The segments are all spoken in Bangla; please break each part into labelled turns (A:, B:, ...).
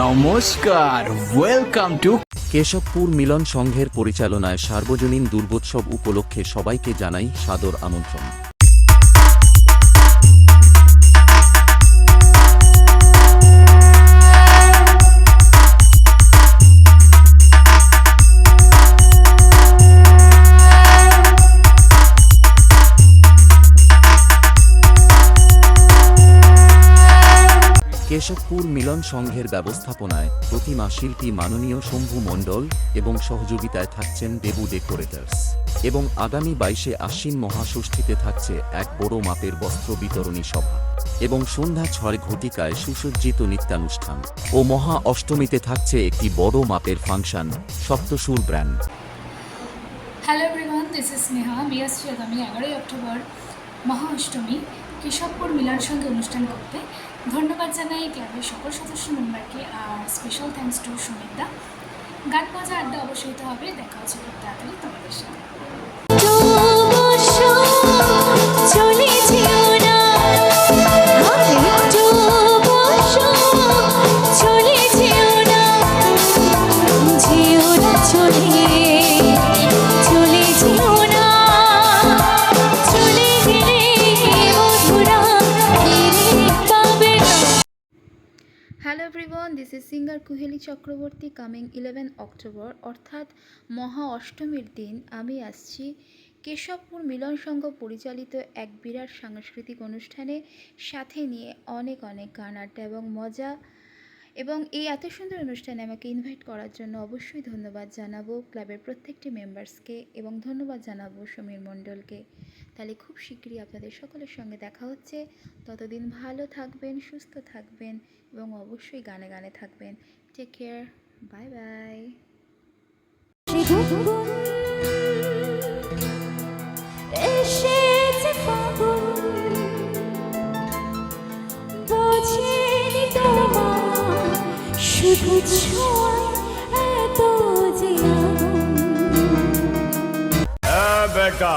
A: নমস্কার, ওয়েলকাম টু
B: কেশবপুর মিলন সংঘের পরিচালনায় সার্বজনীন দুর্গোৎসব উপলক্ষে সবাইকে জানাই সাদর আমন্ত্রণ। কেশবপুর মিলন সংঘের ব্যবস্থাপনায় প্রতিমা শিল্পী মাননীয় শম্ভু মণ্ডল এবং সহযোগিতায় থাকছেন দেবু ডেকোরেটার্স এবং আগামী 22শে আশ্বিন মহাষষ্ঠীতে থাকছে এক বড় মাপের বস্ত্র বিতরণী সভা এবং সন্ধ্যা 6 ঘটিকায় সুসজ্জিত নৃত্যানুষ্ঠান ও মহা অষ্টমীতে থাকছে একটি বড় মাপের function Saptasur brand.
C: Hello everyone, this is Sneha. আমি আসছি আগামী 11ই অক্টোবর মহা অষ্টমী কেশবপুর মিলন সঙ্গে অনুষ্ঠান করতে। ধন্যবাদ জানাই ক্লাবের সকল সদস্য মেম্বারকে, আর স্পেশাল থ্যাঙ্কস টু সুমিতা। গান বাজা আড্ডা অবশ্যই হতে হবে। দেখা হচ্ছে খুব তাড়াতাড়ি তোমাদের সাথে।
D: Hello everyone, this is singer Kuheli Chakraborty. Coming 11 October অর্থাৎ মহা অষ্টমীর দিন আমি আসছি কেশবপুর মিলন সংঘ পরিচালিত এক বিরাট সাংস্কৃতিক অনুষ্ঠানে, সাথে নিয়ে অনেক অনেক গান আড্ডা এবং মজা। এবং এই এত সুন্দর অনুষ্ঠানে আমাকে ইনভাইট করার জন্য অবশ্যই ধন্যবাদ জানাবো ক্লাবের প্রত্যেকটি মেম্বার্সকে এবং ধন্যবাদ জানাবো সমীর মণ্ডলকে। তাহলে খুব শীঘ্রই আপনাদের সকলের সঙ্গে দেখা হচ্ছে। ততদিন ভালো থাকবেন, সুস্থ থাকবেন এবং অবশ্যই গানে গানে থাকবেন। Take care, bye bye.
E: बेटा,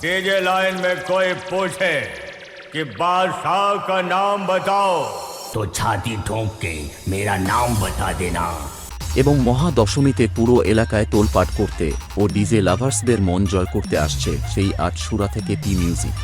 E: डीजे लाइन में कोई पूछे कि बादशाह का नाम बताओ तो छाती ठोंक के मेरा नाम बता देना।
B: এবং মহাদশমীতে পুরো এলাকায় তোলপাট করতে ও ডিজে লাভার্সদের মন জয় করতে আসছে সেই আটসুরা থেকে টি মিউজিক।